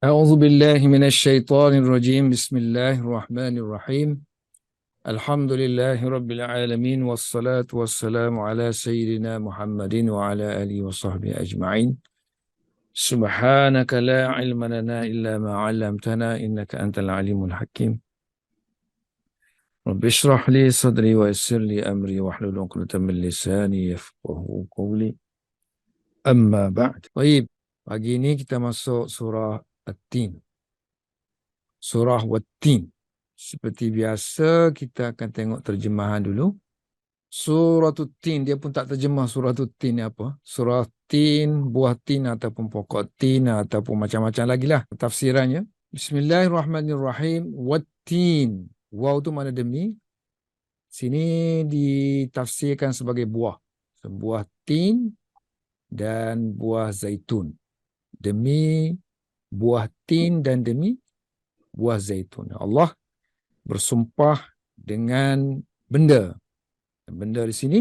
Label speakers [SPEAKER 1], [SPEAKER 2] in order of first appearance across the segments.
[SPEAKER 1] أعوذ بالله من الشيطان الرجيم بسم الله الرحمن الرحيم الحمد لله رب العالمين والصلاة والسلام على سيدنا محمد وعلى آله وصحبه أجمعين سبحانك لا علم لنا إلا ما علمتنا إنك أنت العليم الحكيم رب اشرح لي صدري ويسر لي أمري واحلل عقدة من لساني يفقهوا قولي أما بعد. Baik, pagi ini kita masuk surah At-Tin. Surah Wat-Tin. Seperti biasa, kita akan tengok terjemahan dulu. Surah At-Tin, dia pun tak terjemah surah At-Tin ni apa. Surah Tin, buah tin ataupun pokok tin ataupun macam-macam lagi lah tafsirannya. Bismillahirrahmanirrahim. Wat-Tin. Waw tu mana demi. Sini ditafsirkan sebagai buah. Sebuah tin dan buah zaitun. Demi buah tin dan demi buah zaitun. Allah bersumpah dengan benda. Benda di sini,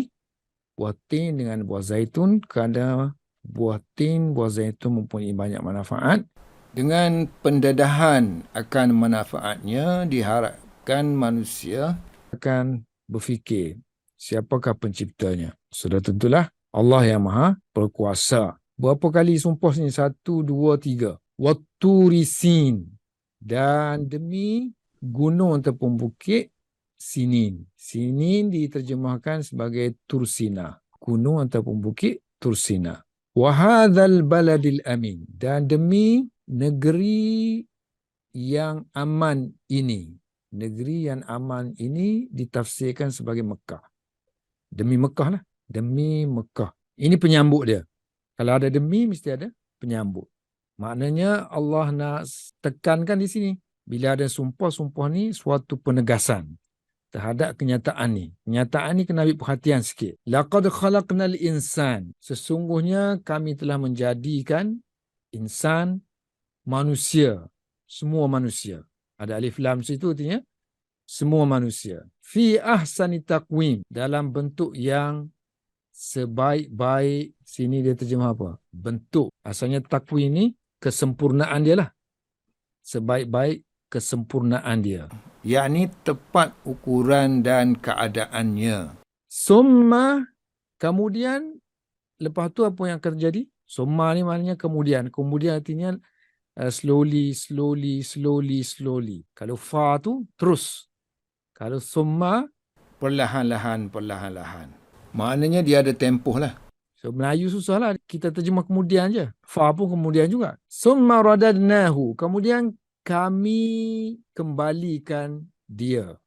[SPEAKER 1] buah tin dengan buah zaitun, kerana buah tin, buah zaitun mempunyai banyak manfaat. Dengan pendedahan akan manfaatnya, diharapkan manusia akan berfikir, siapakah penciptanya? Sudah tentulah Allah yang maha berkuasa. Berapa kali sumpah sini? 1, 2, 3. Watturisin. Dan demi gunung ataupun bukit Sinin. Sinin diterjemahkan sebagai Tursina. Gunung ataupun bukit Tursina. Wahadzal baladil amin. Dan demi negeri yang aman ini. Negeri yang aman ini ditafsirkan sebagai Mekah. Demi Mekah lah. Demi Mekah. Ini penyambut dia. Kalau ada demi, mesti ada penyambut. Maknanya Allah nak tekankan di sini. Bila ada sumpah-sumpah ni suatu penegasan terhadap kenyataan ni. Kenyataan ni kena ambil perhatian sikit. Laqad khalaqnal insan. Sesungguhnya kami telah menjadikan insan, manusia. Semua manusia. Ada alif lam situ artinya semua manusia. Fi ahsani taqwim. Dalam bentuk yang sebaik-baik. Sini dia terjemah apa? Bentuk. Asalnya takwim ni kesempurnaan dia lah. Sebaik-baik kesempurnaan dia. Yakni tepat ukuran dan keadaannya. Summa, kemudian, lepas tu apa yang akan terjadi? Summa ni maknanya kemudian. Kemudian artinya slowly. Kalau fa tu terus. Kalau summa, perlahan-lahan. Maknanya dia ada tempoh lah. So, Melayu susah lah. Kita terjemah kemudian je. Fa pun kemudian juga. Summa radadnahu. Kemudian kami kembalikan dia.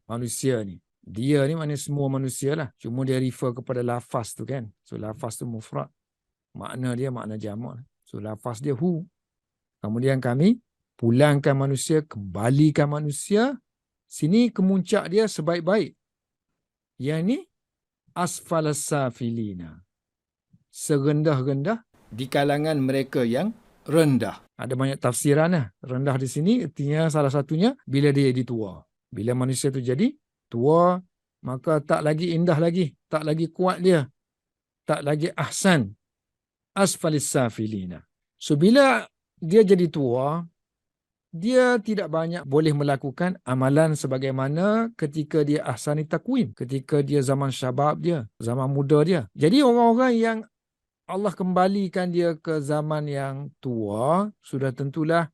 [SPEAKER 1] Manusia ni. Dia ni maknanya semua manusia lah. Cuma dia refer kepada lafaz tu kan. So lafaz tu mufrad. Makna dia makna jamak. So lafaz dia hu. Kemudian kami pulangkan manusia, kembalikan manusia. Sini kemuncak dia sebaik-baik. Yang ni asfalas safilina. Serendah-rendah di kalangan mereka yang rendah. Ada banyak tafsiran lah. Rendah di sini artinya salah satunya bila dia jadi tua. Bila manusia tu jadi tua, maka tak lagi indah lagi. Tak lagi kuat dia. Tak lagi ahsan. Asfalis safilina. So bila dia jadi tua, dia tidak banyak boleh melakukan amalan sebagaimana ketika dia ahsani takwim. Ketika dia zaman syabab dia. Zaman muda dia. Jadi orang-orang yang Allah kembalikan dia ke zaman yang tua, sudah tentulah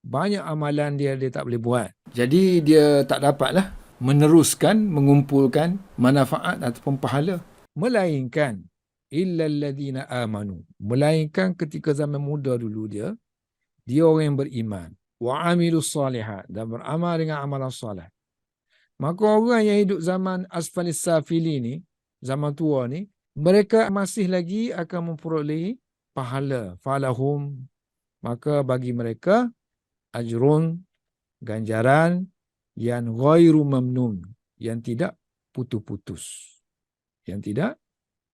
[SPEAKER 1] banyak amalan dia tak boleh buat. Jadi dia tak dapatlah meneruskan, mengumpulkan manfaat ataupun pahala. Melainkan illal ladzina amanu. Melainkan ketika zaman muda dulu dia orang yang beriman. Wa amilus salihat. Dan beramal dengan amalan salih. Maka orang yang hidup zaman asfalis safili ni, zaman tua ni, mereka masih lagi akan memperolehi pahala. Falahum. Maka bagi mereka ajrun, ganjaran yang ghairu mamnun, yang tidak putus-putus. Yang tidak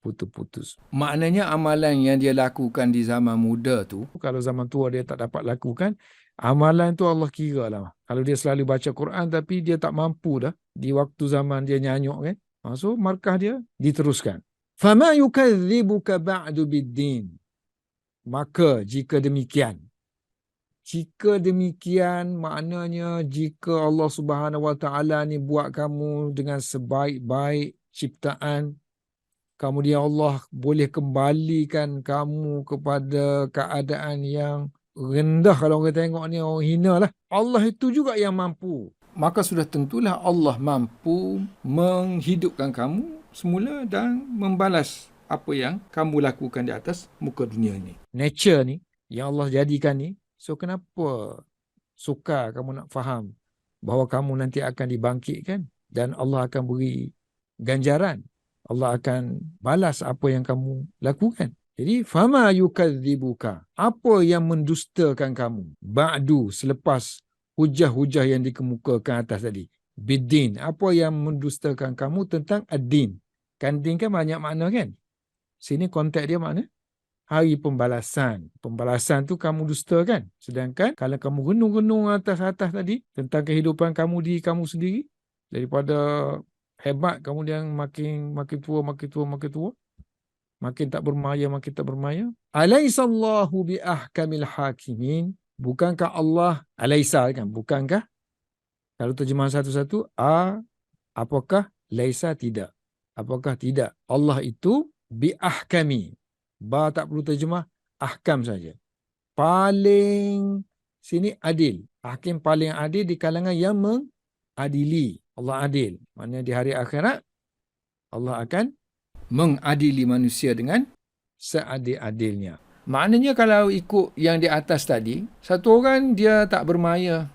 [SPEAKER 1] putus-putus. Maknanya amalan yang dia lakukan di zaman muda tu, kalau zaman tua dia tak dapat lakukan, amalan tu Allah kira lah. Kalau dia selalu baca Quran tapi dia tak mampu dah, di waktu zaman dia nyanyuk kan, so markah dia diteruskan. Fama yukadzibuka ba'du biddin. Maka jika demikian, Jika demikian, maknanya jika Allah Subhanahu Wa Taala ni buat kamu dengan sebaik-baik ciptaan, kemudian Allah boleh kembalikan kamu kepada keadaan yang rendah. Kalau orang tengok ni orang hina lah. Allah itu juga yang mampu. Maka sudah tentulah Allah mampu menghidupkan kamu semula dan membalas apa yang kamu lakukan di atas muka dunia ni. Nature ni, yang Allah jadikan ni, so kenapa sukar kamu nak faham bahawa kamu nanti akan dibangkitkan dan Allah akan beri ganjaran. Allah akan balas apa yang kamu lakukan. Jadi, fama yukadzibuka. Apa yang mendustakan kamu? Ba'du, selepas hujah-hujah yang dikemukakan atas tadi. Biddin. Apa yang mendustakan kamu tentang ad-din? Kan din kan banyak makna kan? Sini konteks dia makna hari pembalasan. Pembalasan tu kamu dustakan. Sedangkan kalau kamu renung-renung atas-atas tadi tentang kehidupan kamu diri kamu sendiri, daripada hebat kemudian makin tua, makin tak bermaya. Alaisallahu bi ahkamil hakimin. Bukankah Allah, alaisa kan? Bukankah? Kalau terjemahan satu-satu, apakah? Laisa, tidak. Apakah tidak? Allah itu bi ahkami. Ba tak perlu terjemah, ahkam saja. Paling sini adil. Hakim paling adil di kalangan yang mengadili. Allah adil. Maknanya di hari akhirat Allah akan mengadili manusia dengan seadil-adilnya. Maknanya kalau ikut yang di atas tadi, satu orang dia tak bermaya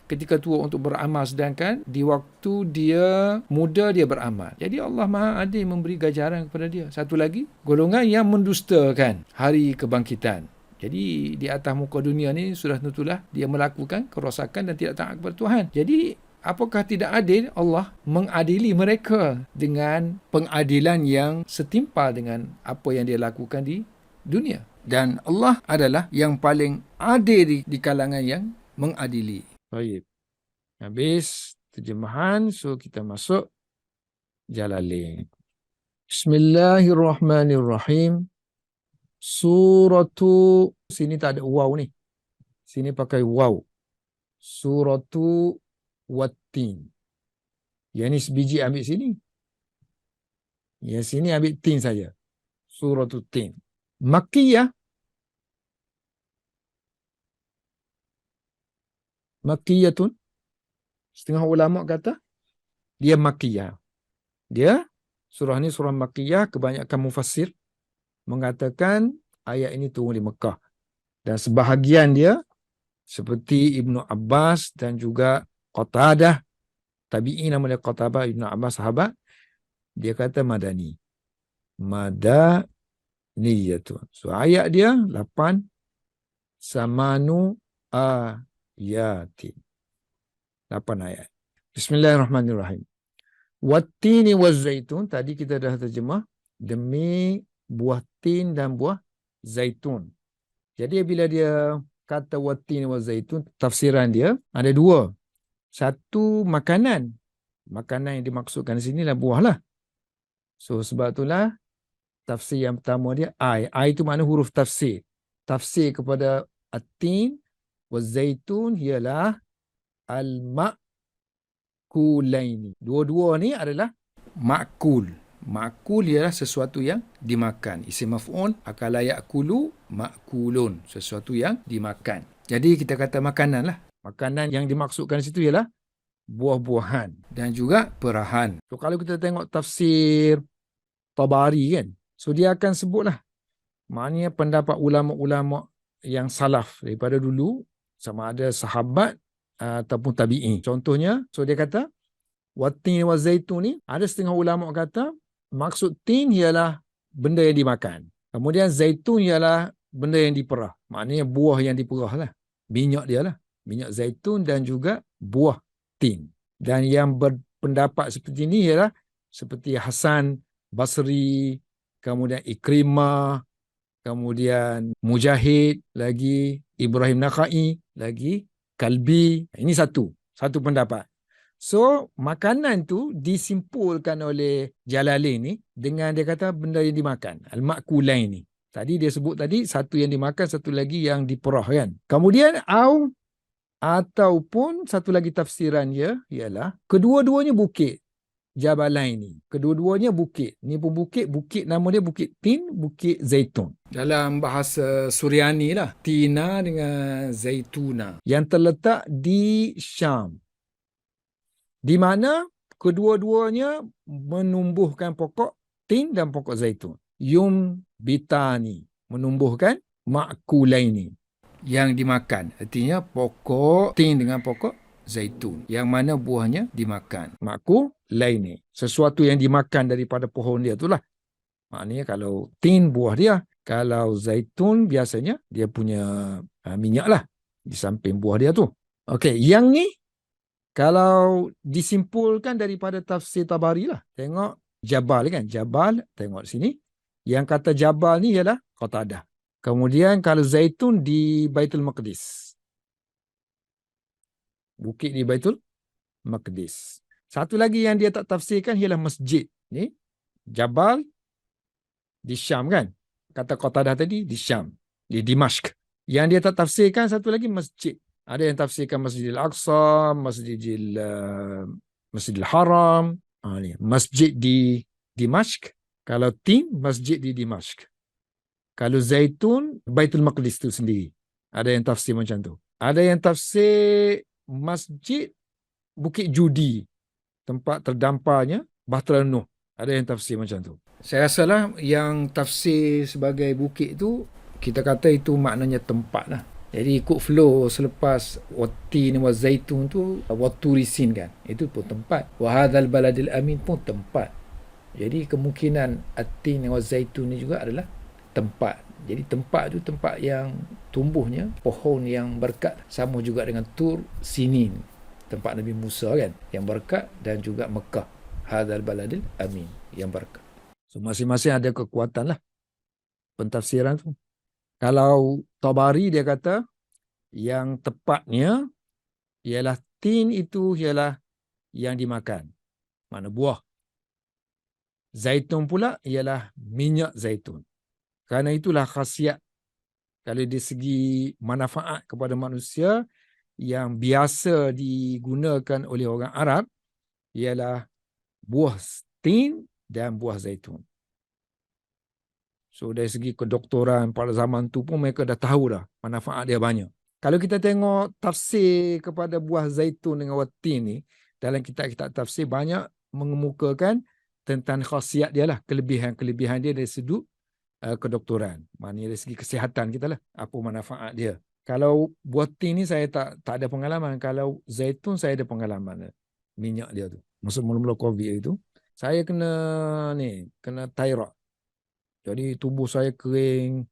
[SPEAKER 1] ketika tua untuk beramal, sedangkan di waktu dia muda dia beramal. Jadi Allah Maha Adil memberi ganjaran kepada dia. Satu lagi, golongan yang mendustakan hari kebangkitan. Jadi di atas muka dunia ni sudah tentulah dia melakukan kerosakan dan tidak taat kepada Tuhan. Jadi apakah tidak adil Allah mengadili mereka dengan pengadilan yang setimpal dengan apa yang dia lakukan di dunia. Dan Allah adalah yang paling adil di kalangan yang mengadili. Baik. Habis terjemahan, so kita masuk Jalalain. Bismillahirrahmanirrahim. Suratu, sini tak ada waw ni. Sini pakai waw. Suratu Wat-Tin. Yang ni sebiji ambil sini. Yang sini ambil tin saja. Suratu Tin. Makkiyah. Makkiyatun. Setengah ulama kata dia Makkiyah. Dia surah ni surah Makkiyah. Kebanyakan mufassir mengatakan ayat ini turun di Mekah. Dan sebahagian dia seperti Ibnu Abbas dan juga Qatadah, tabi'in nama dia Qatadah, Ibnu Abbas sahabat, dia kata Madani. Madaniyatun. So ayat dia 8 samanu ayatin. 8 ayat. Bismillahirrahmanirrahim. Wattini wazzaitun. Tadi kita dah terjemah. Demi buah tin dan buah zaitun. Jadi bila dia kata wattini wazzaitun, tafsiran dia ada dua. Satu, makanan. Makanan yang dimaksudkan di sini lah buah lah. So sebab itulah tafsir yang pertama dia ai. Ai itu makna huruf tafsir. Tafsir kepada at-tin wazzaitun ialah al-ma'kulaini. Dua-dua ni adalah ma'kul. Ma'kul ialah sesuatu yang dimakan. Isim maf'ul, akala ya'kulu, ma'kulun. Sesuatu yang dimakan. Jadi kita kata makanan lah. Makanan yang dimaksudkan di situ ialah buah-buahan dan juga perahan. So kalau kita tengok tafsir Tabari kan, so dia akan sebutlah maknanya pendapat ulama-ulama yang salaf daripada dulu, sama ada sahabat ataupun tabi'in. Contohnya, so dia kata Wat-tin wa zaitun ni, ada setengah ulama kata maksud tin ialah benda yang dimakan. Kemudian zaitun ialah benda yang diperah. Maknanya buah yang diperah lah. Minyak dia lah. Minyak zaitun dan juga buah tin. Dan yang berpendapat seperti ini ialah seperti Hasan Basri, kemudian Ikrimah, kemudian Mujahid, lagi Ibrahim Nakhai, lagi Kalbi. Ini satu pendapat. So, makanan tu disimpulkan oleh Jalalain ni dengan dia kata benda yang dimakan. Al-ma'kulain ni. Tadi dia sebut tadi satu yang dimakan, satu lagi yang diperah kan. Kemudian ataupun satu lagi tafsirannya ialah kedua-duanya bukit. Jabalain ni. Kedua-duanya bukit. Ni pun bukit. Bukit nama dia Bukit Tin, Bukit Zaitun. Dalam bahasa Suryani lah. Tina dengan Zaituna. Yang terletak di Syam. Di mana kedua-duanya menumbuhkan pokok tin dan pokok zaitun. Bitani. Menumbuhkan ma'kulaini. Yang dimakan. Artinya pokok tin dengan pokok zaitun. Yang mana buahnya dimakan. Ma'kulaini. Sesuatu yang dimakan daripada pohon dia itulah. Maknanya kalau tin buah dia. Kalau zaitun biasanya dia punya minyak lah. Di samping buah dia tu. Okey, yang ni kalau disimpulkan daripada tafsir Tabari lah. Tengok Jabal kan. Jabal, tengok sini. Yang kata Jabal ni ialah Qatadah. Kemudian kalau zaitun di Baitul Maqdis. Bukit di Baitul Maqdis. Satu lagi yang dia tak tafsirkan ialah masjid. Ni Jabal di Syam kan. Kata Qatadah tadi di Syam. Di Dimashq. Yang dia tak tafsirkan satu lagi masjid. Ada yang tafsirkan Masjidil Aqsa, Masjidil Haram. Ni. Masjid di Dimashq. Kalau tin, masjid di Dimashq. Kalau zaitun, Baitul Maqdis tu sendiri. Ada yang tafsir macam tu. Ada yang tafsir masjid Bukit Judi. Tempat terdamparnya Bahtera Nuh. Ada yang tafsir macam tu. Saya rasalah yang tafsir sebagai bukit tu, kita kata itu maknanya tempat lah. Jadi ikut flow selepas Wattin wa Zaitun tu, Watturi Sin kan. Itu pun tempat. Wa hadzal baladil amin pun tempat. Jadi kemungkinan At-Tin wa Zaitun ni juga adalah tempat. Jadi tempat tu tempat yang tumbuhnya pohon yang berkat. Sama juga dengan Tur Sinin, tempat Nabi Musa kan, yang berkat, dan juga Mekah, hadzal baladil amin, yang berkat. So masing-masing ada kekuatan lah pentafsiran tu. Kalau Tabari dia kata yang tepatnya ialah tin itu ialah yang dimakan, mana buah. Zaitun pula ialah minyak zaitun. Kerana itulah khasiat kalau dari segi manfaat kepada manusia yang biasa digunakan oleh orang Arab ialah buah tin dan buah zaitun. So dari segi kedoktoran pada zaman tu pun mereka dah tahu dah manfaat dia banyak. Kalau kita tengok tafsir kepada buah zaitun dengan watin ni, dalam kitab-kitab tafsir banyak mengemukakan tentang khasiat dia lah, kelebihan-kelebihan dia dari sudut kedoktoran. Maknanya dari segi kesihatan kita lah, apa manfaat dia. Kalau buah tin ni saya tak ada pengalaman. Kalau zaitun saya ada pengalaman. Minyak dia tu. Masa mula-mula COVID itu, saya kena thyroid. Jadi tubuh saya kering,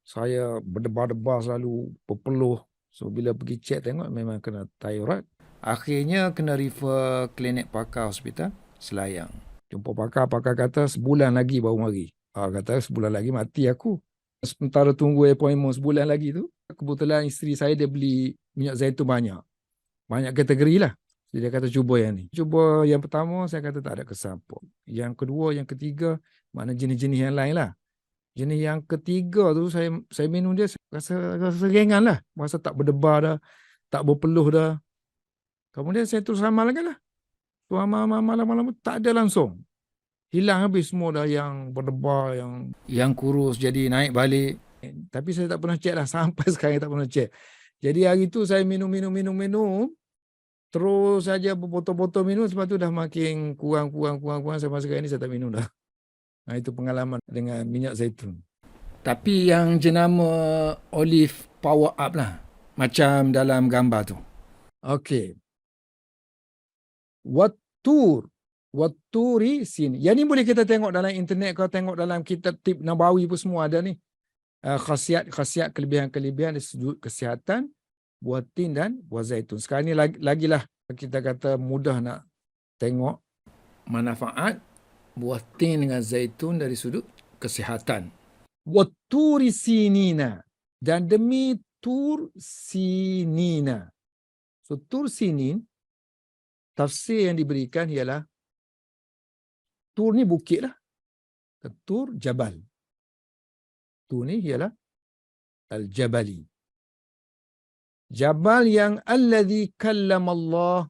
[SPEAKER 1] saya berdebar-debar selalu, berpeluh. So bila pergi cek tengok memang kena thyroid. Akhirnya kena refer klinik pakar hospital Selayang. Jumpa pakar kata sebulan lagi baru mari. Kata sebulan lagi mati aku. Sementara tunggu appointment sebulan lagi tu, kebetulan isteri saya dia beli minyak zaitun banyak. Banyak kategori lah. Jadi dia kata cuba yang ni. Cuba yang pertama saya kata tak ada kesan pun. Yang kedua, yang ketiga, mana jenis-jenis yang lain lah. Jenis yang ketiga tu saya minum dia rasa ringan lah. Rasa tak berdebar dah, tak berpeluh dah. Kemudian saya terus amalkan lah. Tu malam-malam tak ada langsung. Hilang habis semua dah yang berdebar, yang kurus jadi naik balik. Tapi saya tak pernah cek lah. Sampai sekarang tak pernah cek. Jadi hari tu saya minum. Terus saja berpotong-potong minum. Sebab tu dah makin kurang. Sampai sekarang ni saya tak minum dah. Nah, itu pengalaman dengan minyak zaitun. Tapi yang jenama olive power up lah. Macam dalam gambar tu. Okey. Watturi Sin. Yang ni boleh kita tengok dalam internet, kalau tengok dalam kitab tip Nabawi pun semua ada ni. Khasiat, kelebihan-kelebihan dari sudut kesihatan buah tin dan buah zaitun. Sekarang ni lagilah kita kata mudah nak tengok manfaat buah tin dengan zaitun dari sudut kesihatan. Watturi Sinina. Dan demi Tur Sinina. So Tur Sinin, tafsir yang diberikan ialah Tur ni bukit lah. Tur Jabal. Tu ni ialah al-jabali. Jabal yang alladhi kallamallahu.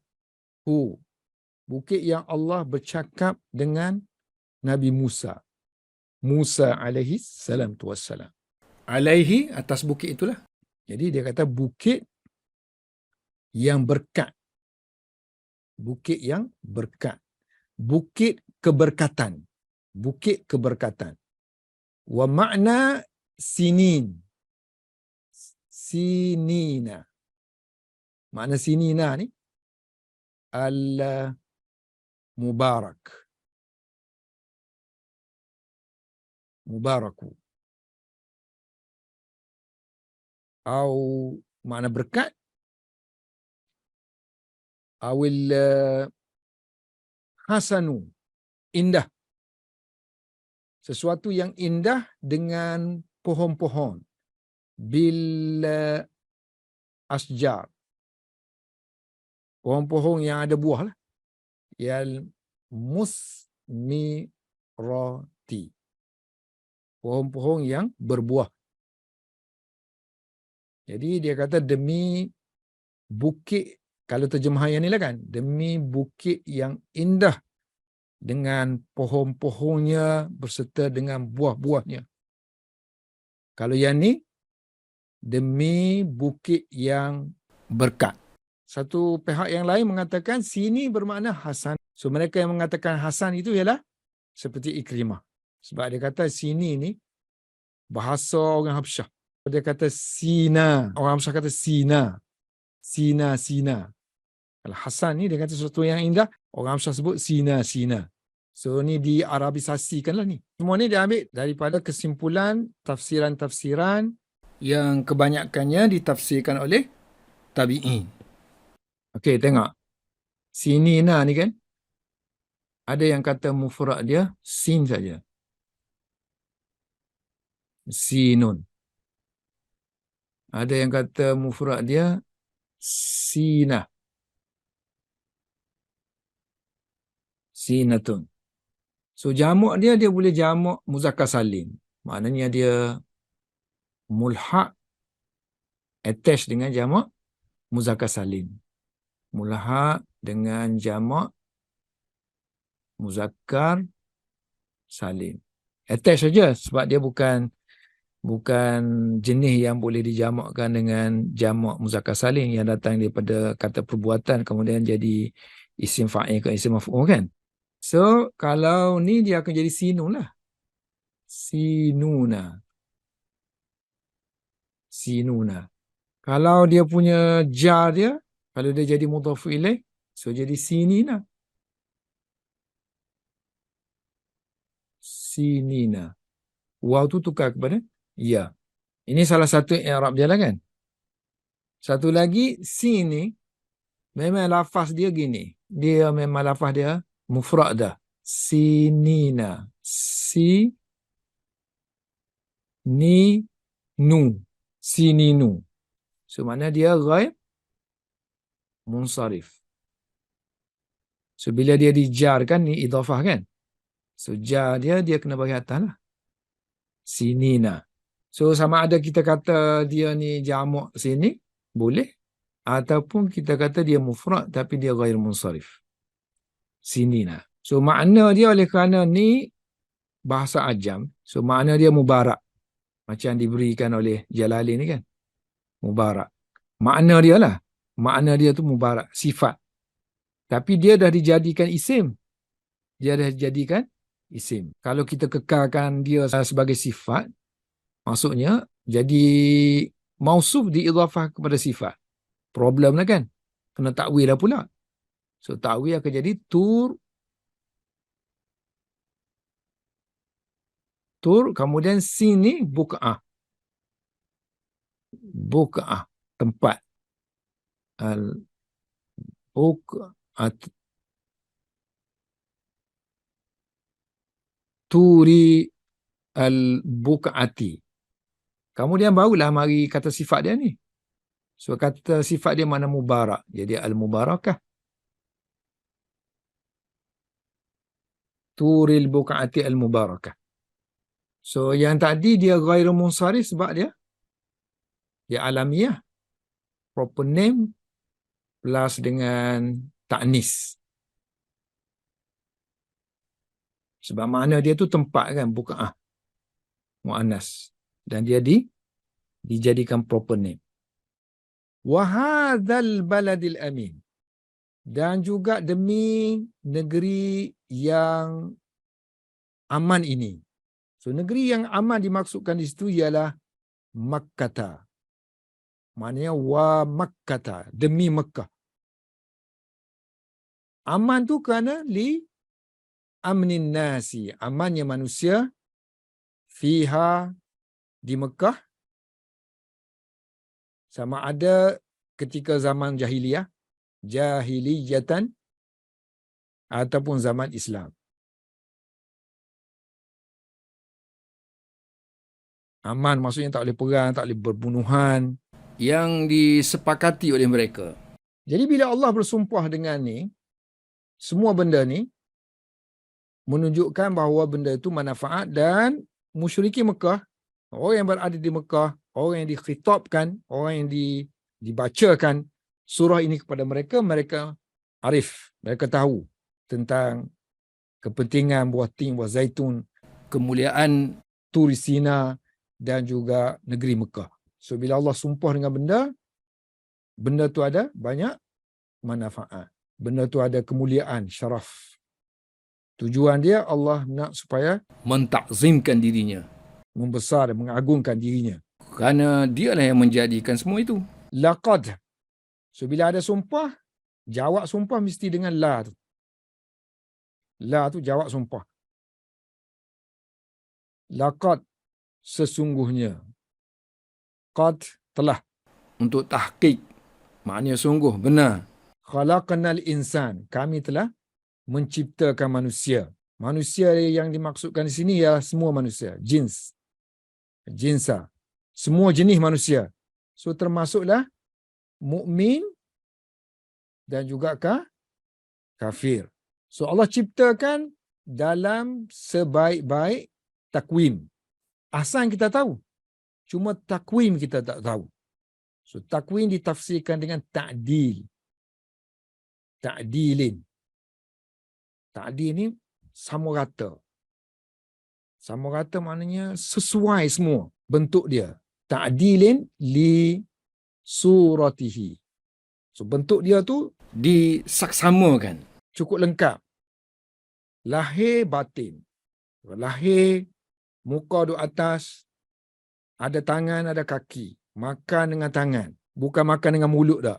[SPEAKER 1] Bukit yang Allah bercakap dengan Nabi Musa. Musa alaihi salam tu wassalam. Alaihi atas bukit itulah. Jadi dia kata bukit yang berkat. Bukit yang berkat. Bukit keberkatan. Bukit keberkatan. Wa makna sinin. Sinina. Makna sinina ni al-mubarak. Mubaraku. Atau makna berkat. Awil hasanu. Indah. Sesuatu yang indah dengan pohon-pohon. Bil asjar. Pohon-pohon yang ada buah lah. Yal musmirati. Pohon-pohon yang berbuah. Jadi dia kata demi bukit, kalau terjemahan yang ni lah kan, demi bukit yang indah dengan pohon-pohonnya berserta dengan buah-buahnya. Kalau yang ni, demi bukit yang berkat. Satu pihak yang lain mengatakan sini bermakna Hasan. So mereka yang mengatakan Hasan itu ialah seperti Ikrimah. Sebab dia kata sini ni bahasa orang Habsyah. Dia kata Sina. Orang Habsyah kata Sina. Sina, Sina. Kalau Hasan ni dia kata sesuatu yang indah, orang Habsyah sebut Sina, Sina. So ni diarabisasikan lah ni. Semua ni dia ambil daripada kesimpulan tafsiran-tafsiran yang kebanyakannya ditafsirkan oleh tabi'in. Okey, tengok. Sinina ni kan, ada yang kata mufrad dia sin saja. Sinun. Ada yang kata mufrad dia sinah. Sinatun. So jamak dia boleh jamak muzakkar salim. Maknanya dia mulhaq attach dengan jamak muzakkar salim. Mulhaq dengan jamak muzakkar salim. Attach saja sebab dia bukan jenis yang boleh dijamakkan dengan jamak muzakkar salim yang datang daripada kata perbuatan kemudian jadi isim fa'il ke isim maf'ul kan. So kalau ni dia akan jadi sinun lah. Sinuna. Sinuna. Kalau dia punya jar dia, kalau dia jadi mudhaf ilaih, so jadi sinina. Sinina. Waw tu tukar kepada ya. Ini salah satu i'rab dia lah kan. Satu lagi sini memang lafaz dia gini. Dia memang lafaz dia mufrad dah. Sinina. Si ni nu. Sininu. So makna dia ghair munsarif. So bila dia dijarkan ni idhafah kan. So jar dia kena bagi atas lah. Sinina. So sama ada kita kata dia ni jamak sini boleh ataupun kita kata dia mufrad tapi dia ghair munsarif. Sinina. So makna dia oleh kerana ni bahasa ajam. So makna dia mubarak. Macam diberikan oleh Jalalain ni kan. Mubarak. Makna dia lah. Makna dia tu mubarak. Sifat. Tapi dia dah dijadikan isim. Dia dah dijadikan isim. Kalau kita kekalkan dia sebagai sifat, maksudnya jadi mausuf diidhafah kepada sifat. Problem lah kan. Kena takwil lah pula. So takwil akan jadi tur kemudian sini buk'ah. Buk'ah. Tempat. Al-buk'at. Turi al-buk'ati. Kemudian barulah mari kata sifat dia ni. So kata sifat dia mana mubarak. Jadi al-mubarakah. Turil buk'ati al-mubarakah. So yang tadi dia ghairu munsharif sebab dia alamiah, proper name plus dengan ta'nis. Sebab makna dia tu tempat kan, bukan muannas. Dan dia dijadikan proper name. Wa hadzal baladil amin. Dan juga demi negeri yang aman ini. So negeri yang aman dimaksudkan di situ ialah Makkah. Maknanya wa Makkah, demi Mekah. Aman tu kerana li amnin nasi, amannya manusia fiha, di Mekah, sama ada ketika zaman jahiliyatan ataupun zaman Islam. Aman maksudnya tak boleh perang, tak boleh berbunuhan, yang disepakati oleh mereka. Jadi bila Allah bersumpah dengan ni, semua benda ni menunjukkan bahawa benda itu manfaat, dan musyrikin Mekah, orang yang berada di Mekah, orang yang dikhitabkan, orang yang dibacakan surah ini kepada mereka, mereka arif, mereka tahu tentang kepentingan buah tin, buah zaitun, kemuliaan Turi Sina dan juga negeri Mekah. So bila Allah sumpah dengan benda tu ada banyak manfaat. Benda tu ada kemuliaan, syaraf. Tujuan dia Allah nak supaya mentakzimkan dirinya, membesar, mengagungkan dirinya. Kerana dialah yang menjadikan semua itu. Laqad. So bila ada sumpah, jawab sumpah mesti dengan la tu. La tu jawab sumpah. Laqad, sesungguhnya. Qad, telah. Untuk tahqiq, maknanya sungguh, benar. Khalaqnal insan, kami telah menciptakan manusia. Manusia yang dimaksudkan di sini ialah semua manusia, jinsa, semua jenis manusia. So termasuklah mukmin dan juga kafir. So Allah ciptakan dalam sebaik-baik takwim. Ahsan kita tahu, cuma takwim kita tak tahu. So takwim ditafsirkan dengan ta'dil. Ta'dilin. Ta'dil ni sama rata. Sama rata maknanya sesuai semua bentuk dia. Ta'dilin li suratihi. So bentuk dia tu disaksamakan. Cukup lengkap. Lahir batin. Lahir, muka duduk atas, ada tangan, ada kaki. Makan dengan tangan. Bukan makan dengan mulut tak.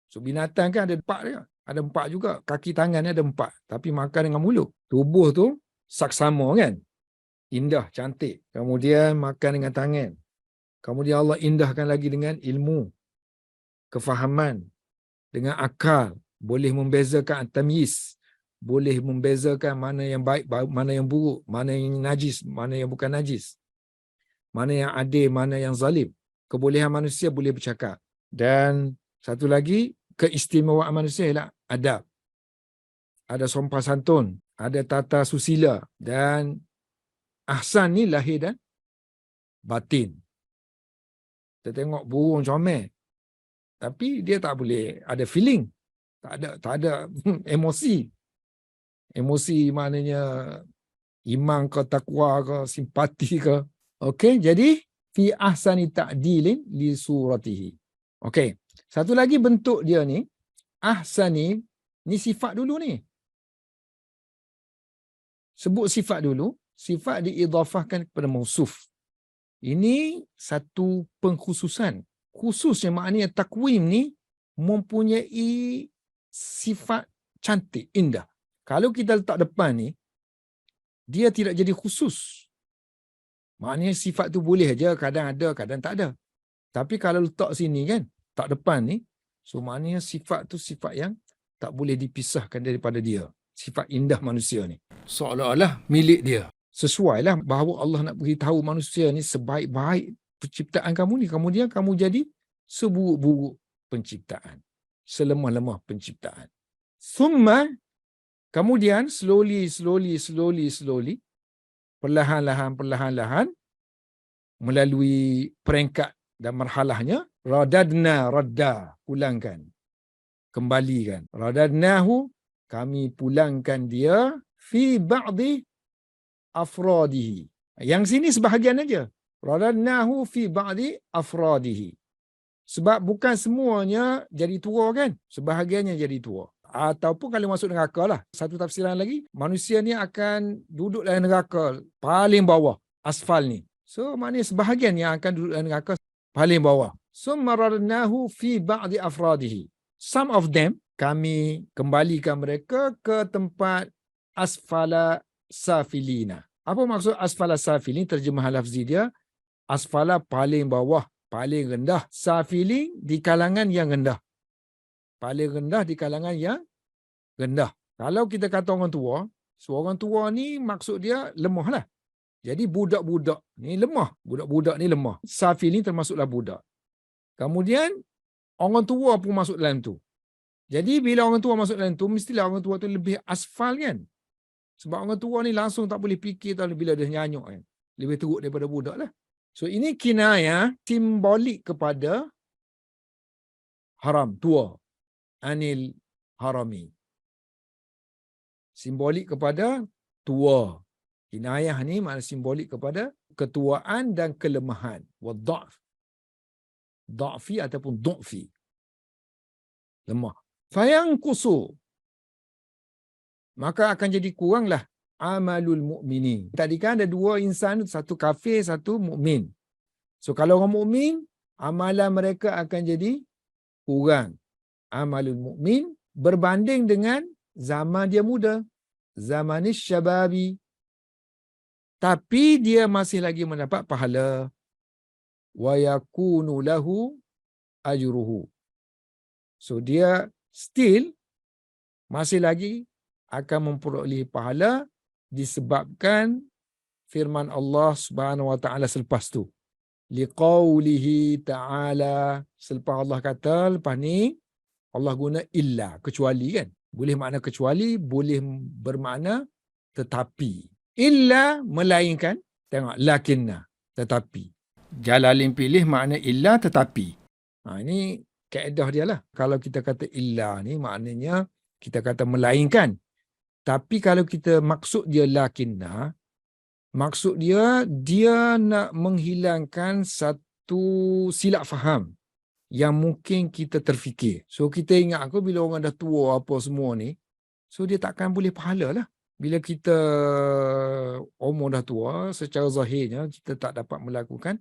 [SPEAKER 1] So binatang kan ada 4 dia. Ada 4 juga. Kaki tangan ni ada 4. Tapi makan dengan mulut. Tubuh tu saksama kan. Indah, cantik. Kemudian makan dengan tangan. Kemudian Allah indahkan lagi dengan ilmu. Kefahaman. Dengan akal. Boleh membezakan tamyiz. Boleh membezakan mana yang baik, mana yang buruk. Mana yang najis, mana yang bukan najis. Mana yang adil, mana yang zalim. Kebolehan manusia boleh bercakap. Dan satu lagi, keistimewaan manusia ialah adab. Ada sopan santun, ada tata susila, dan ahsan ni lahir dan batin. Kita tengok burung comel, tapi dia tak boleh ada feeling. Tak ada emosi. Emosi maknanya iman ke, takwa ke, simpati ke. Okey, jadi fi ahsani ta'dilin li suratihi. Okey. Satu lagi bentuk dia ni, ahsani, ni sifat dulu ni. Sebut sifat dulu, sifat diidhafahkan kepada mausuf. Ini satu pengkhususan. Khususnya maknanya takwim ni mempunyai sifat cantik, indah. Kalau kita letak depan ni, dia tidak jadi khusus. Maknanya sifat tu boleh aja, kadang ada, kadang tak ada. Tapi kalau letak sini kan, tak depan ni, so maknanya sifat tu sifat yang tak boleh dipisahkan daripada dia. Sifat indah manusia ni. Seolah-olah milik dia. Sesuailah bahawa Allah nak beritahu manusia ni sebaik-baik penciptaan kamu ni. Kemudian kamu jadi seburuk-buruk penciptaan. Selemah-lemah penciptaan. Summa, kemudian slowly, perlahan-lahan melalui peringkat dan marhalahnya, radadna radda, pulangkan, kembalikan. Radadnahu, kami pulangkan dia fi ba'di afradihi. Yang sini sebahagian aja. Radadnahu fi ba'di afradihi. Sebab bukan semuanya jadi tua kan? Sebahagiannya jadi tua. Ataupun kalau masuk neraka lah. Satu tafsiran lagi, manusia ni akan duduk dalam neraka paling bawah, asfal ni. So maknanya sebahagian yang akan duduk dalam neraka paling bawah. Summa radadnahu fi ba'di afradihi. Some of them, kami kembalikan mereka ke tempat asfala safilina. Apa maksud asfala safilin? Terjemahan lafzi dia, asfala paling bawah, paling rendah. Safilin di kalangan yang rendah. Paling rendah di kalangan yang rendah. Kalau kita kata orang tua, orang tua ni maksud dia lemah lah. Jadi budak-budak ni lemah. Budak-budak ni lemah. Safilin termasuklah budak. Kemudian, orang tua pun masuk dalam tu. Jadi bila orang tua masuk dalam tu, mestilah orang tua tu lebih asfal kan. Sebab orang tua ni langsung tak boleh fikir tahu bila dia nyanyuk kan. Lebih teruk daripada budak lah. So ini kinayah simbolik kepada haram, tua. Anil harami. Simbolik kepada tua. Kinayah ni makna simbolik kepada ketuaan dan kelemahan. Wadda'f. Da'fi ataupun du'fi. Lemah. Fayankusu. Maka akan jadi kuranglah amalul mu'minin. Tadi kan ada dua insan, satu kafir, satu mukmin. So kalau orang mukmin, amalan mereka akan jadi kurang. Amalul mu'min berbanding dengan zaman dia muda. Zamanis syababi. Tapi dia masih lagi mendapat pahala. Wa yakunu lahu ajruhu. So dia still masih lagi akan memperoleh pahala disebabkan firman Allah Subhanahu wa taala selepas tu. Liqaulihi ta'ala, selepas Allah kata, lepas ni Allah guna illa, kecuali kan. Boleh makna kecuali, boleh bermakna tetapi. Illa melainkan, tengok, lakinna, tetapi. Jalalain pilih makna illa tetapi. Ini kaedah dia lah. Kalau kita kata illa ni maknanya kita kata melainkan. Tapi kalau kita maksud dia lakinna, maksud dia nak menghilangkan satu silap faham yang mungkin kita terfikir. So kita ingat aku bila orang dah tua apa semua ni, so dia takkan boleh pahala lah. Bila kita umur dah tua, secara zahirnya kita tak dapat melakukan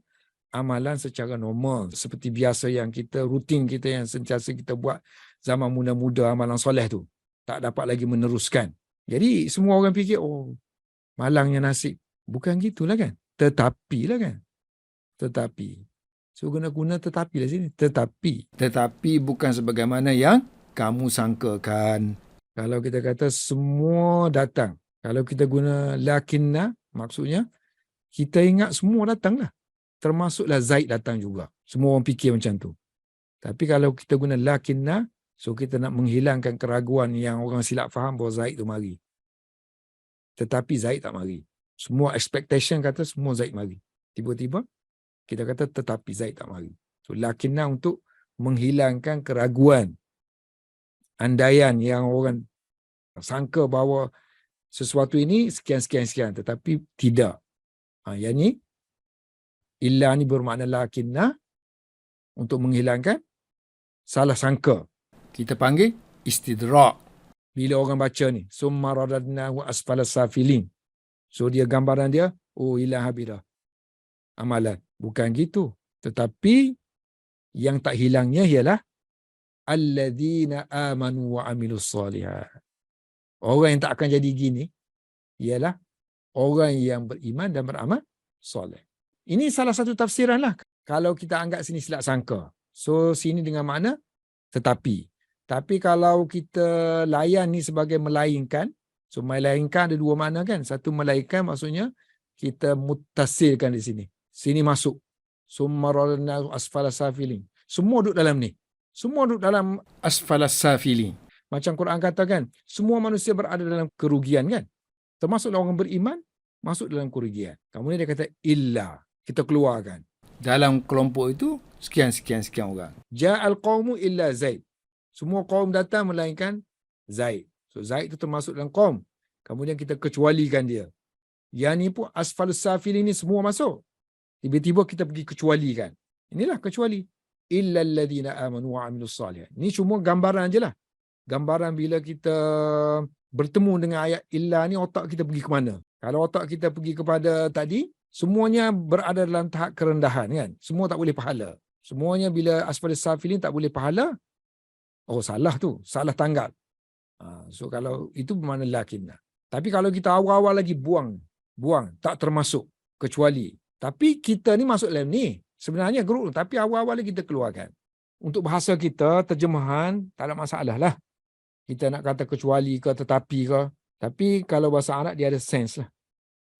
[SPEAKER 1] amalan secara normal. Seperti biasa yang kita, rutin kita yang sentiasa kita buat zaman muda-muda, amalan soleh tu. Tak dapat lagi meneruskan. Jadi semua orang fikir, oh malangnya nasib. Bukan gitulah kan. Tetapi lah kan. Tetapi. So guna-guna tetapi lah sini. Tetapi. Tetapi bukan sebagaimana yang kamu sangkakan. Kalau kita kata semua datang. Kalau kita guna lakinna, maksudnya kita ingat semua datang lah. Termasuklah Zaid datang juga. Semua orang fikir macam tu. Tapi kalau kita guna lakinna, so kita nak menghilangkan keraguan yang orang silap faham bahawa Zaid tu mari. Tetapi Zaid tak mari. Semua expectation kata semua Zaid mari. Tiba-tiba kita kata tetapi Zaid tak mari. So lakinna untuk menghilangkan keraguan, andaian yang orang sangka bahawa sesuatu ini sekian-sekian-sekian. Tetapi tidak. Yang ni illa ni bermakna lakinna untuk menghilangkan salah sangka. Kita panggil istidrak. Bila orang baca ni, summa radadnahu asfala safilin. So dia gambaran dia, oh ilah habidah. Amalan. Bukan gitu. Tetapi yang tak hilangnya ialah alladzina amanu wa amilus solihat. Orang yang tak akan jadi gini ialah orang yang beriman dan beramal soleh. Ini salah satu tafsiran lah. Kalau kita anggap sini silap sangka. So sini dengan makna tetapi. Tapi kalau kita layan ni sebagai melainkan. So melainkan ada dua makna kan. Satu melainkan maksudnya kita mutasilkan di sini. Sini masuk. Summa radadnahu asfala safilin. Semua duduk dalam ni. Semua duduk dalam asfala safilin. Macam Quran katakan, semua manusia berada dalam kerugian kan. Termasuklah orang beriman masuk dalam kerugian. Kemudian dia kata illa, kita keluarkan. Dalam kelompok itu sekian orang. Ja'al qaumu illa Zaid. Semua kaum datang melainkan Zaid. So Zaid itu termasuk dalam kaum. Kemudian kita kecualikan dia. Yang ni pun asfalus safilin ni semua masuk. Tiba-tiba kita pergi kecualikan. Inilah kecuali. Illa alladhina amanu wa amilus salih. Ni cuma gambaran je lah. Gambaran bila kita bertemu dengan ayat illa ni, otak kita pergi ke mana? Kalau otak kita pergi kepada tadi, semuanya berada dalam tahap kerendahan kan. Semua tak boleh pahala. Semuanya bila asfalus safilin tak boleh pahala. Oh salah tu, salah tanggap. So kalau itu bermakna lakin. Tapi kalau kita awal-awal lagi buang, tak termasuk kecuali. Tapi kita ni masuk dalam ni. Sebenarnya geruk, tapi awal-awal lagi kita keluarkan. Untuk bahasa kita, terjemahan tak ada masalah lah. Kita nak kata kecuali ke tetapi ke. Tapi kalau bahasa Arab dia ada sense lah.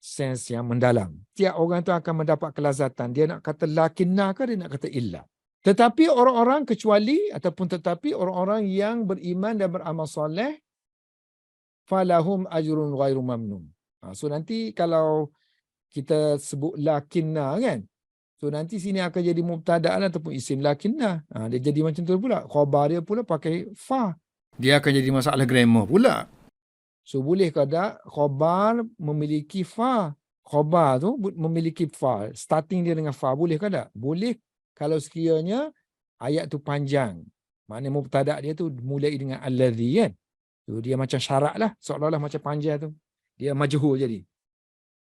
[SPEAKER 1] Sense yang mendalam. Tiap orang tu akan mendapat kelazatan. Dia nak kata lakinna ke dia nak kata illa. Tetapi orang-orang kecuali ataupun tetapi orang-orang yang beriman dan beramal soleh, falahum ajrun ghairu mamnun. So nanti kalau kita sebut lakinna kan, so nanti sini akan jadi mubtada' ataupun isim lakinna. Dia jadi macam tu pula. Khabar dia pula pakai fa. Dia akan jadi masalah grammar pula. So boleh ke tak khabar memiliki fa? Khabar tu memiliki fa. Starting dia dengan fa. Boleh ke tak? Boleh kalau sekiranya ayat tu panjang. Maknanya mubtada' dia tu mulai dengan alladhi kan. So dia macam syarat lah. Seolah-olah macam panjang tu. Dia majhul jadi.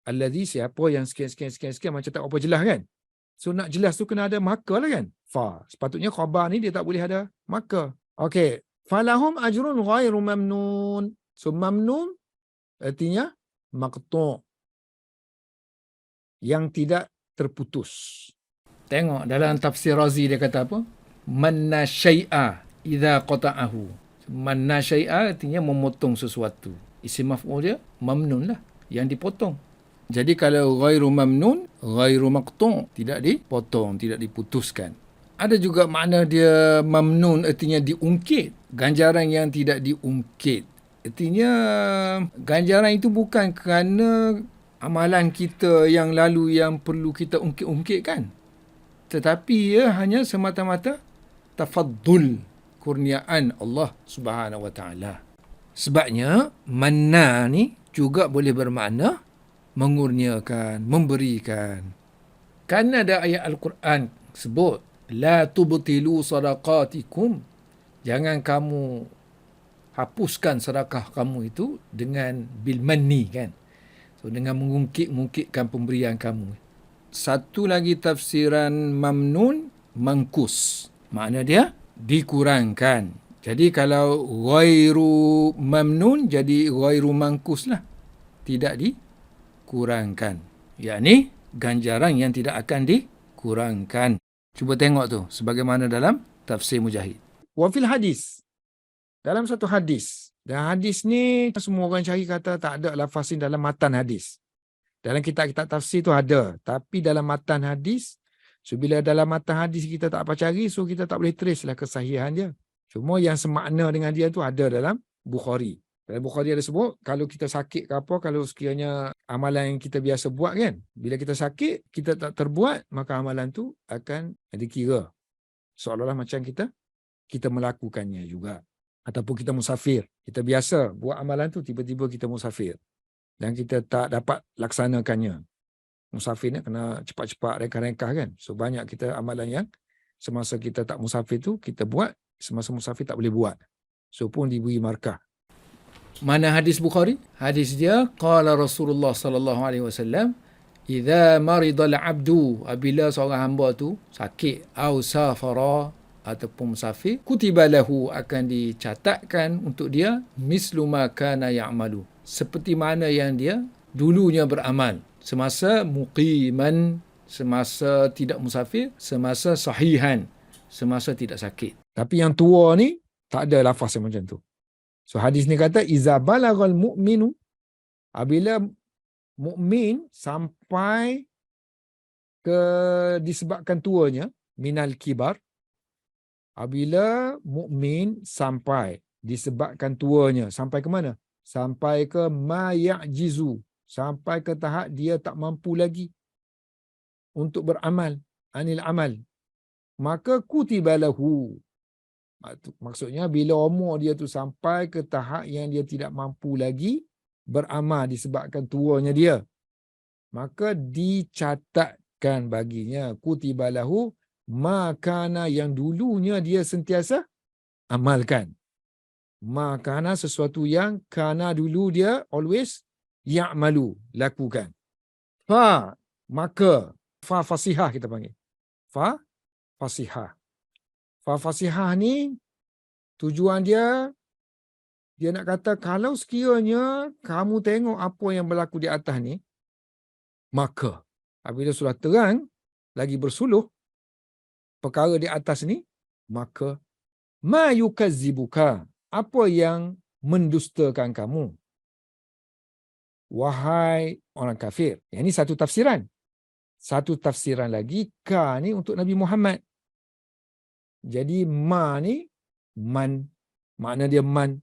[SPEAKER 1] Alladhi siapa yang sekian macam tak apa jelas kan. So nak jelas tu kena ada marker lah kan. Fa. Sepatutnya khabar ni dia tak boleh ada marker. Okey. Falahum ajrun ghairu mamnun. So mamnun artinya maqtu'. Yang tidak terputus. Tengok dalam tafsir Razi dia kata apa? Manna syai'a idza qata'ahu. Manna syai'a artinya memotong sesuatu. Isim maf'ul dia mamnun lah, yang dipotong. Jadi kalau ghairu mamnun, ghairu maqtu', tidak dipotong, tidak diputuskan. Ada juga makna dia mamnun artinya diungkit. Ganjaran yang tidak diungkit. Artinya ganjaran itu bukan kerana amalan kita yang lalu yang perlu kita ungkit-ungkitkan. Tetapi ia hanya semata-mata tafaddul, kurniaan Allah Subhanahu wa taala. Sebabnya manna ni juga boleh bermakna mengurniakan, memberikan. Kerana ada ayat Al-Quran sebut la tubtilu sadaqatikum, jangan kamu hapuskan sedekah kamu itu dengan bil manni kan. So dengan mengungkit-ungkitkan pemberian kamu. Satu lagi tafsiran mamnun, mangkus. Makna dia dikurangkan. Jadi kalau ghairu mamnun jadi ghairu mangkus lah. Tidak dikurangkan. Yakni ganjaran yang tidak akan dikurangkan. Cuba tengok tu sebagaimana dalam tafsir Mujahid. Wa fil hadis. Dalam satu hadis. Dan hadis ni semua orang cari kata tak ada lafaz ni dalam matan hadis. Dalam kitab-kitab tafsir tu ada. Tapi dalam matan hadis, so bila dalam matan hadis kita tak apa cari, so kita tak boleh trace lah kesahihan dia. Cuma yang semakna dengan dia tu ada dalam Bukhari. Dalam Bukhari ada sebut, kalau kita sakit ke apa, kalau sekiranya amalan yang kita biasa buat kan, bila kita sakit, kita tak terbuat, maka amalan tu akan dikira. Seolah-olah macam kita melakukannya juga. Ataupun kita musafir. Kita biasa buat amalan tu, tiba-tiba kita musafir. Dan kita tak dapat laksanakannya. Musafir ni kena cepat-cepat rengkah-rengkah kan. So banyak kita amalan yang semasa kita tak musafir tu kita buat, semasa musafir tak boleh buat. So pun diberi markah. Mana hadis Bukhari? Hadis dia qala Rasulullah sallallahu alaihi wasallam, idza marida al-'abdu, apabila seorang hamba tu sakit au safara ataupun musafir, kutiba lahu, akan dicatatkan untuk dia mislu ma kana ya'malu, seperti mana yang dia dulunya beramal semasa muqiman, semasa tidak musafir, semasa sahihan, semasa tidak sakit. Tapi yang tua ni tak ada lafaz macam tu. So hadis ni kata iza balagal mu'minu, apabila mukmin sampai ke disebabkan tuanya, minal kibar, apabila mukmin sampai disebabkan tuanya, sampai ke mana? Sampai ke ma ya'jizu, sampai ke tahap dia tak mampu lagi untuk beramal, anil amal, maka kutiba lahu. Maksudnya bila umur dia tu sampai ke tahap yang dia tidak mampu lagi beramal disebabkan tuanya dia, maka dicatatkan baginya kutiba lahu makana yang dulunya dia sentiasa amalkan. Makana sesuatu yang kana dulu dia always ya'malu, lakukan. Maka fa fasihah kita panggil. Fasihah. Fasihah ni tujuan dia nak kata kalau sekiranya kamu tengok apa yang berlaku di atas ni, maka apabila sudah terang lagi bersuluh perkara di atas ni, maka ma yukazzibuka, apa yang mendustakan kamu, wahai orang kafir. Yang ini satu tafsiran. Satu tafsiran lagi, ka ni untuk Nabi Muhammad. Jadi ma ni man, makna dia man.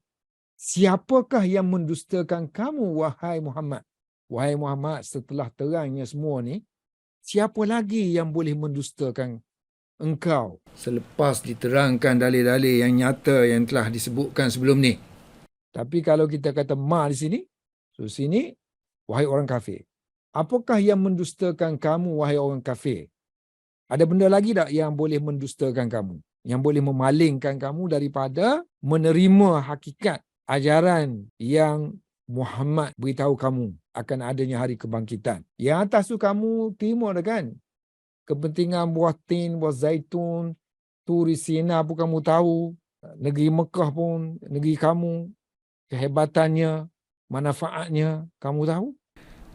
[SPEAKER 1] Siapakah yang mendustakan kamu, wahai Muhammad? Wahai Muhammad, setelah terangnya semua ni, siapa lagi yang boleh mendustakan engkau selepas diterangkan dalil-dalil yang nyata yang telah disebutkan sebelum ni? Tapi kalau kita kata ma di sini, so sini, wahai orang kafir. Apakah yang mendustakan kamu, wahai orang kafir? Ada benda lagi tak yang boleh mendustakan kamu? Yang boleh memalingkan kamu daripada menerima hakikat ajaran yang Muhammad beritahu kamu akan adanya hari kebangkitan. Yang atas tu kamu terima dah kan? Kepentingan buah tin, buah zaitun, Turi Sina pun kamu tahu. Negeri Mekah pun, negeri kamu. Kehebatannya, manfaatnya, kamu tahu.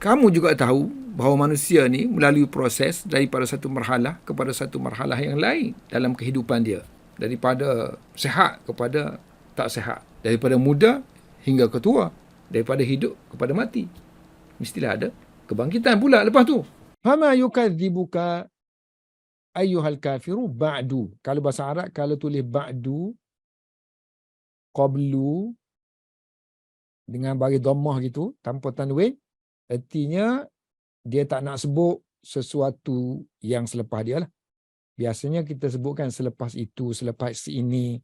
[SPEAKER 1] Kamu juga tahu bahawa manusia ni melalui proses daripada satu marhalah kepada satu marhalah yang lain dalam kehidupan dia. Daripada sehat kepada tak sehat. Daripada muda hingga ke tua. Daripada hidup kepada mati. Mestilah ada kebangkitan pula lepas tu. Fama yukadzibuka ayyuhal kafiru ba'du. Kalau bahasa Arab, kalau tulis ba'du, qablu, dengan bagi dhammah gitu, tanpa tanwin, artinya dia tak nak sebut sesuatu yang selepas dia lah. Biasanya kita sebutkan selepas itu, selepas ini,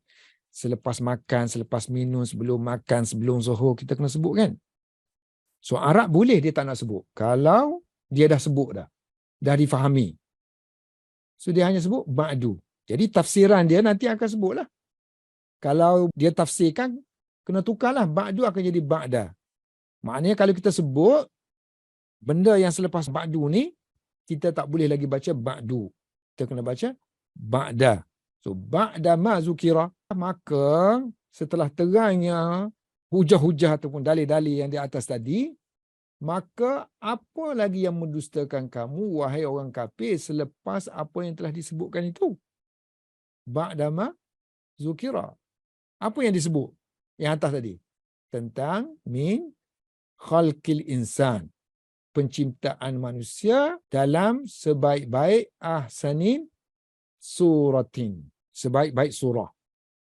[SPEAKER 1] selepas makan, selepas minum, sebelum makan, sebelum zuhur, kita kena sebut kan. So Arab boleh dia tak nak sebut. Kalau dia dah sebut dah difahami. So dia hanya sebut ba'du. Jadi tafsiran dia nanti akan sebutlah. Kalau dia tafsirkan, kena tukarlah. Ba'du akan jadi ba'da. Maknanya kalau kita sebut benda yang selepas ba'du ni, kita tak boleh lagi baca ba'du. Kita kena baca ba'da. So ba'da ma zukira. Maka setelah terangnya hujah-hujah ataupun dalil-dalil yang di atas tadi, maka apa lagi yang mendustakan kamu, wahai orang kafir, selepas apa yang telah disebutkan itu? Ba'da ma zukira. Apa yang disebut? Yang atas tadi. Tentang min khalqil insan. Penciptaan manusia dalam sebaik-baik ahsanin suratin. Sebaik-baik surah.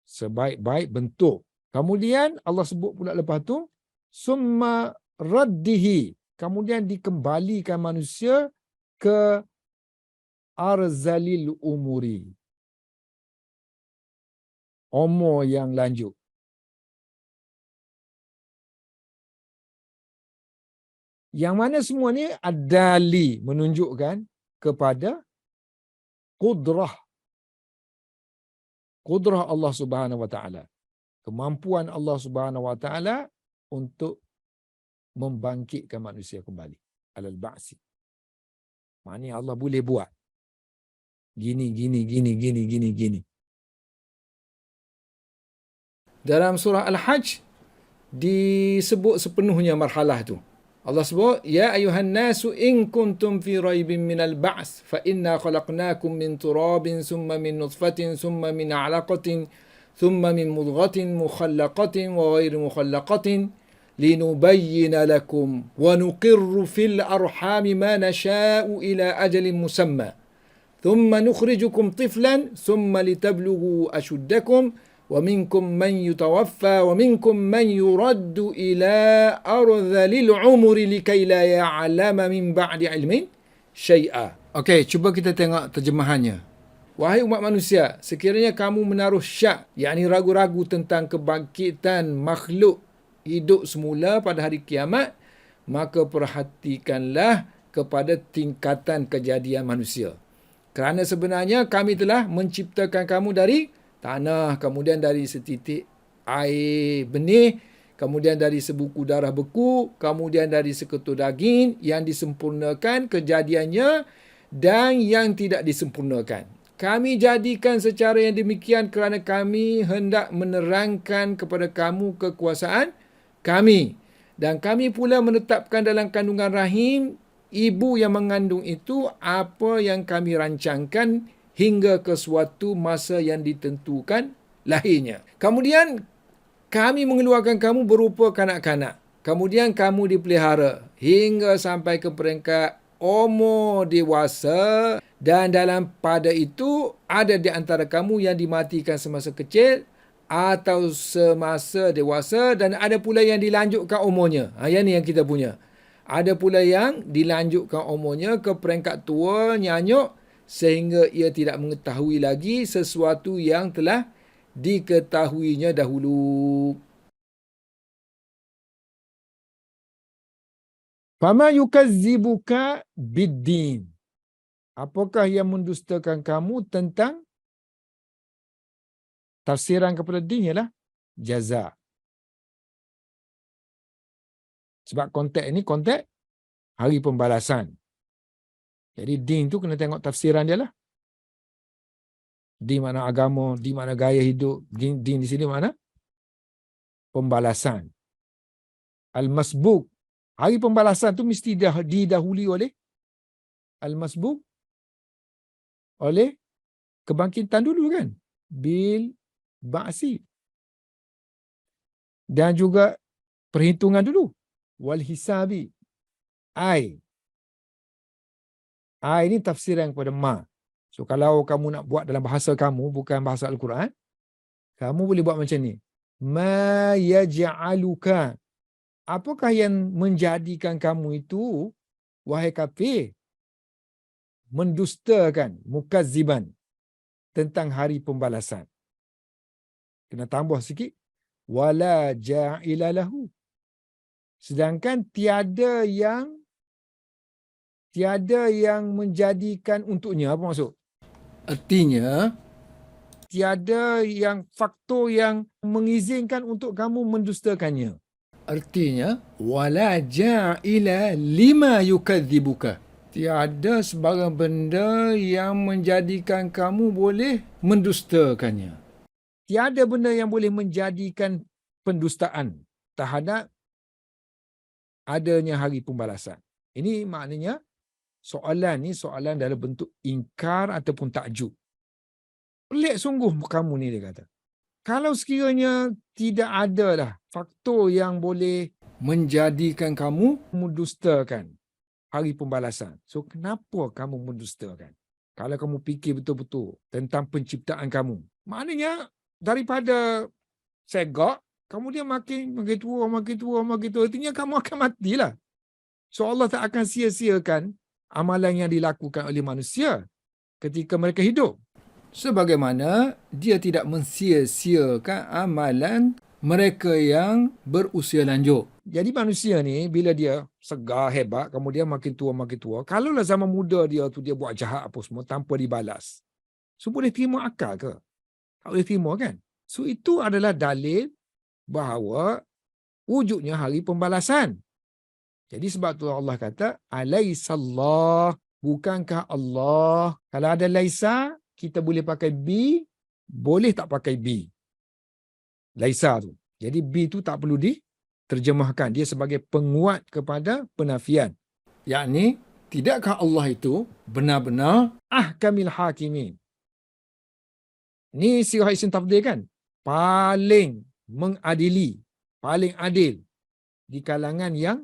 [SPEAKER 1] Sebaik-baik bentuk. Kemudian Allah sebut pula lepas tu, summa raddihi. Kemudian dikembalikan manusia ke arzalil umuri. Umur yang lanjut. Yang mana semua ni adali, menunjukkan kepada kudrah Allah Subhanahu wa taala. Kemampuan Allah Subhanahu wa taala untuk membangkitkan manusia kembali. Alal ba'si. Maknanya Allah boleh buat gini. Dalam surah Al-Hajj disebut sepenuhnya marhalah tu. Allah sebut, ya ayuhan nasu in kuntum fi raibin minal ba'ts fa inna khalaqnakum min turabin summa min nutfatin summa min 'alaqatin summa min mudghatin mukhallaqatin wa ghairi mukhallaqatin linubayyina lakum wa nuqirru fil arhami ma nasha'u ila ajalin musamma thumma nukhrijukum tiflan thumma litablughu ashuddakum Wa minkum man yutawaffa wa minkum man yuraddu ila ardhalil umri likai la ya'lama min ba'di ilmin syai'a. Okey, cuba kita tengok terjemahannya. Wahai umat manusia, sekiranya kamu menaruh syak, yakni ragu-ragu tentang kebangkitan makhluk hidup semula pada hari kiamat, maka perhatikanlah kepada tingkatan kejadian manusia. Kerana sebenarnya kami telah menciptakan kamu dari tanah, kemudian dari setitik air benih, kemudian dari sebuku darah beku, kemudian dari seketul daging yang disempurnakan kejadiannya dan yang tidak disempurnakan. Kami jadikan secara yang demikian kerana kami hendak menerangkan kepada kamu kekuasaan kami. Dan kami pula menetapkan dalam kandungan rahim ibu yang mengandung itu apa yang kami rancangkan hingga ke suatu masa yang ditentukan lahirnya. Kemudian kami mengeluarkan kamu berupa kanak-kanak. Kemudian kamu dipelihara hingga sampai ke peringkat umur dewasa, dan dalam pada itu ada di antara kamu yang dimatikan semasa kecil atau semasa dewasa, dan ada pula yang dilanjutkan umurnya. Yang ni yang kita punya. Ada pula yang dilanjutkan umurnya ke peringkat tua nyanyuk sehingga ia tidak mengetahui lagi sesuatu yang telah diketahuinya dahulu. Fama yukazzibuka biddin. Apakah yang mendustakan kamu tentang tafsiran kepada din ialah jaza. Sebab konteks ini konteks hari pembalasan. Jadi din tu kena tengok tafsiran dia lah. Din mana agama, din mana gaya hidup, din di sini mana pembalasan. Al-masbuk. Hari pembalasan tu mesti didahului oleh al-masbuk, oleh kebangkitan dulu kan. Bil ba'si. Dan juga perhitungan dulu. Wal hisabi. Ai ini tafsiran kepada ma. So kalau kamu nak buat dalam bahasa kamu, bukan bahasa Al-Quran, kamu boleh buat macam ni. Ma yaj'aluka. Apakah yang menjadikan kamu itu, wahai kafir, mendustakan, mukazziban, tentang hari pembalasan. Kena tambah sikit. Wala ja'ila lahu. Sedangkan tiada yang menjadikan untuknya. Apa maksud? Artinya, tiada yang faktor yang mengizinkan untuk kamu mendustakannya. Artinya, wala ja'ila lima yukadzibuka. Tiada sebarang benda yang menjadikan kamu boleh mendustakannya. Tiada benda yang boleh menjadikan pendustaan terhadap adanya hari pembalasan. Ini maknanya soalan dalam bentuk ingkar ataupun takjub. Pelik sungguh kamu ni, dia kata. Kalau sekiranya tidak adalah faktor yang boleh menjadikan kamu mendustakan hari pembalasan. So, kenapa kamu mendustakan? Kalau kamu fikir betul-betul tentang penciptaan kamu. Maknanya, daripada segak, kemudian makin tua. Artinya kamu akan matilah. So, Allah tak akan sia-siakan amalan yang dilakukan oleh manusia ketika mereka hidup. Sebagaimana dia tidak mensia-siakan amalan mereka yang berusia lanjut. Jadi manusia ni bila dia segar, hebat, kemudian makin tua, kalaulah zaman muda dia tu dia buat jahat apa semua tanpa dibalas. So boleh terima akal ke? Tak boleh terima kan? So itu adalah dalil bahawa wujudnya hari pembalasan. Jadi sebab tu Allah kata, alaisallah, bukankah Allah? Kalau ada laisa, kita boleh pakai bi, boleh tak pakai bi. Laisa tu. Jadi bi tu tak perlu diterjemahkan. Dia sebagai penguat kepada penafian. Yakni, tidakkah Allah itu benar-benar ahkamil hakimin? Ni sirah isim tafdil kan? Paling mengadili, paling adil di kalangan yang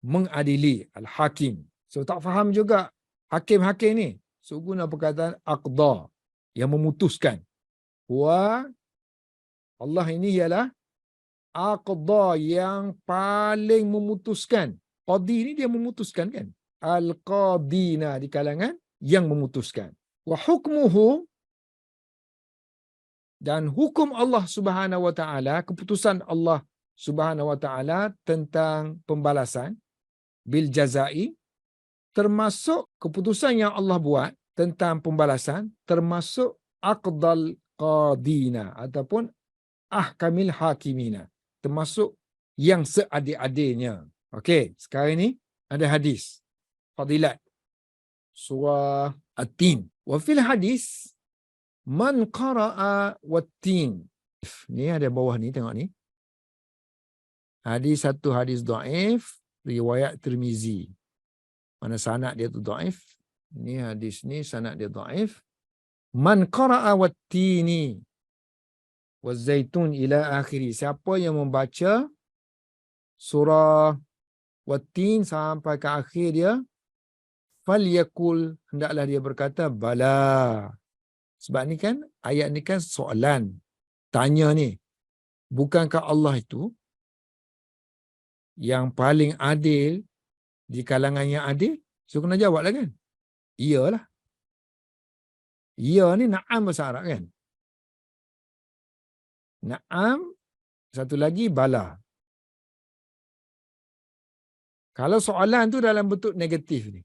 [SPEAKER 1] mengadili, al-hakim. So tak faham juga hakim-hakim ni. So guna perkataan aqda, yang memutuskan. Wa Allah ini ialah aqda, yang paling memutuskan. Qadi ni dia memutuskan kan? Al-qadina, di kalangan yang memutuskan. Wa hukmuhu, dan hukum Allah Subhanahu wa taala, keputusan Allah Subhanahu wa taala tentang pembalasan, bil jazai, termasuk keputusan yang Allah buat tentang pembalasan, termasuk aqdal qadina ataupun ahkamil hakimina, termasuk yang seadil-adilnya. Okey, sekarang ini ada hadis fadilat surah At-Tin. Wa fil hadis man qara'a wat-tin. Ni ada bawah ni, tengok ni. Satu hadis dhaif riwayat Tirmizi. Mana sanad dia tu dhaif. Ni hadis ni sanad dia dhaif. Man qara'a wat-tini waz-zaitun ila akhiri. Siapa yang membaca surah Wat-Tin sampai ke akhir dia, falyakul, hendaklah dia berkata bala. Sebab ni kan, ayat ni kan soalan, tanya ni. Bukankah Allah itu yang paling adil di kalangan yang adil? So kena jawab lah kan? Iyalah. Ya ni na'am bahasa Arab kan? Na'am, satu lagi bala. Kalau soalan tu dalam bentuk negatif ni,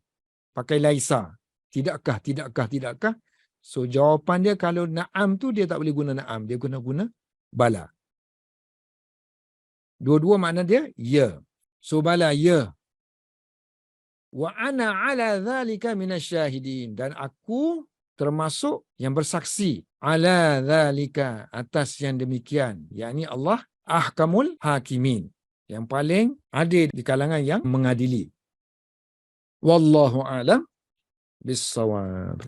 [SPEAKER 1] pakai laisa, tidakkah, tidakkah, tidakkah. So jawapan dia kalau na'am tu dia tak boleh guna na'am, dia guna bala. Dua-dua makna dia ya. So bala ya. Wa ana ala zalika minasyahidin, dan aku termasuk yang bersaksi ala zalika, atas yang demikian, yakni Allah ahkamul hakimin, yang paling adil di kalangan yang mengadili. Wallahu a'lam bissawab.